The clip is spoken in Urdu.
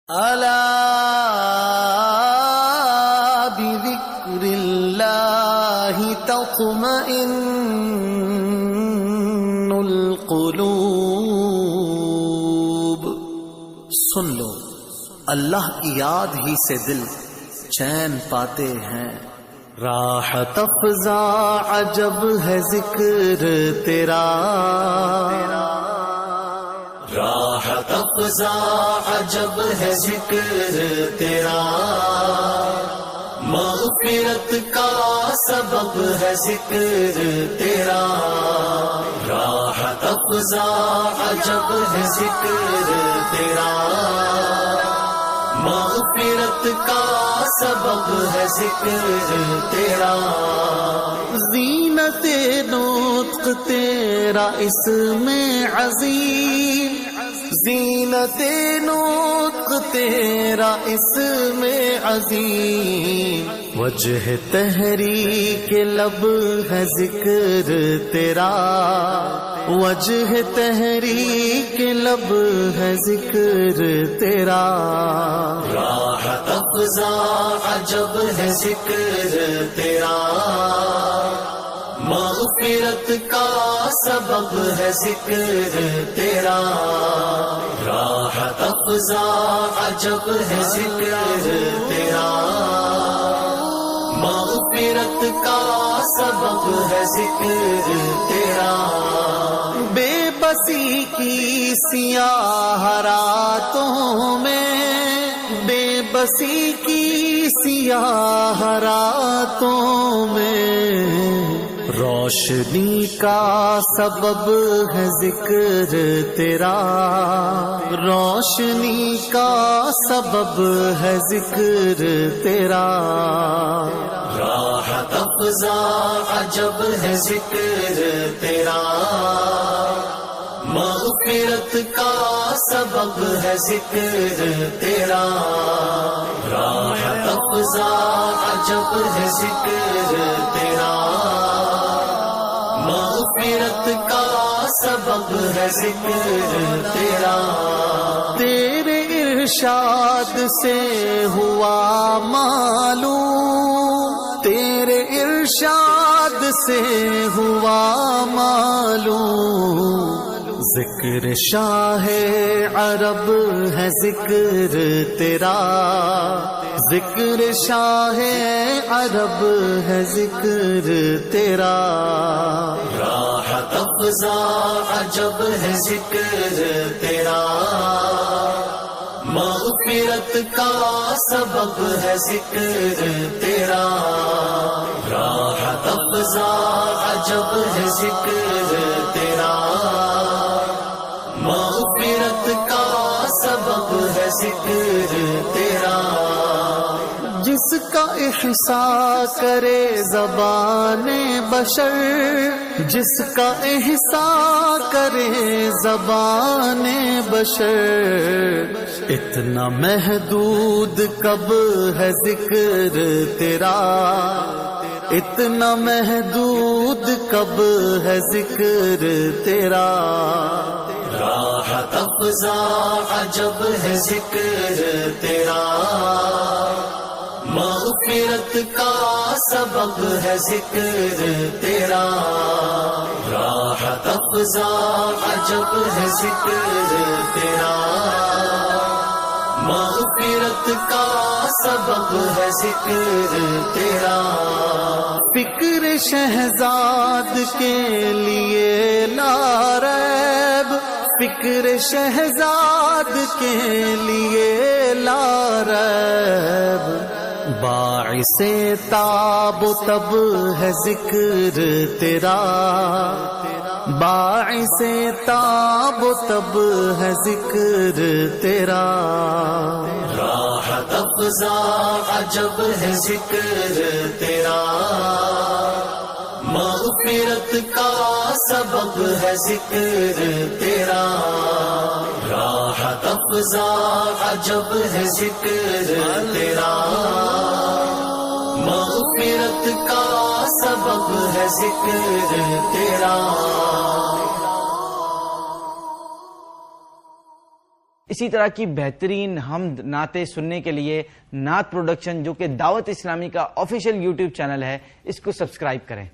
ألا بذكر الله تطمئن القلوب۔ سن لو، اللہ کی یاد ہی سے دل چین پاتے ہیں۔ راحت افزا عجب ہے ذکر تیرا، راحت افزا عجب ہے ذکر تیرا، مغفرت کا سبب ہے ذکر تیرا، راحت افزا عجب ہے ذکر تیرا، مغفرت کا سبب ہے ذکر تیرا، زینت نطق تیرا اسم عظیم، زینت نطق تیرا اسم عظیم، وجہ تحریک لب ہے ذکر تیرا، وجہ تحریک لب ہے ذکر تیرا، راحت افزا عجب ہے ذکر تیرا، مغفرت کا سبب ہے ذکر تیرا، راحت افزا عجب ہے ذکر تیرا، مغفرت کا سبب ہے ذکر تیرا، بے بسی کی سیاہ راتوں میں، بے بسی کی سیاہ راتوں میں، روشنی کا سبب ہے ذکر تیرا، روشنی کا سبب ہے ذکر تیرا، راحت افزا عجب ہے ذکر تیرا، مغفرت کا سبب ہے ذکر تیرا، راحت افزا عجب ہے ذکر تیرا، مغفرت کا سبب ہے ذکر تیرا، تیرے ارشاد سے ہوا معلوم، تیرے ارشاد سے ہوا معلوم، ذکر شاہ عرب ہے ذکر تیرا، ذکر شاہ عرب ہے ذکر تیرا، راحت افزا عجب ہے ذکر تیرا، مغفرت کا سبب ہے ذکر تیرا، راحت افزا عجب ہے ذکر تیرا، مغفرت کا سبب ہے ذکر تیرا، جس کا احصاء کرے زبان بشر، جس کا احصاء کرے زبان بشر، اتنا محدود کب ہے ذکر تیرا، اتنا محدود کب ہے ذکر تیرا، راحت افزا عجب ہے ذکر تیرا، مغفرت کا سبب ہے ذکر تیرا، راحت افزا عجب ہے ذکر تیرا، مغفرت کا سبب ہے ذکر تیرا، فکر شہزاد کے لیے لا ریب، فکر شہزاد کے لیے لا ریب، باعث تاب و تب ہے ذکر تیرا، باعث تاب و تب ہے ذکر تیرا، راحت افزا عجب ہے ذکر تیرا، مغفرت کا سبب ہے ذکر تیرا، راحت افزا عجب ہے ذکر تیرا، مغفرت کا سبب ہے ذکر تیرا، اسی طرح کی بہترین حمد نعتیں سننے کے لیے نعت پروڈکشن جو کہ دعوت اسلامی کا آفیشیل یوٹیوب چینل ہے اس کو سبسکرائب کریں.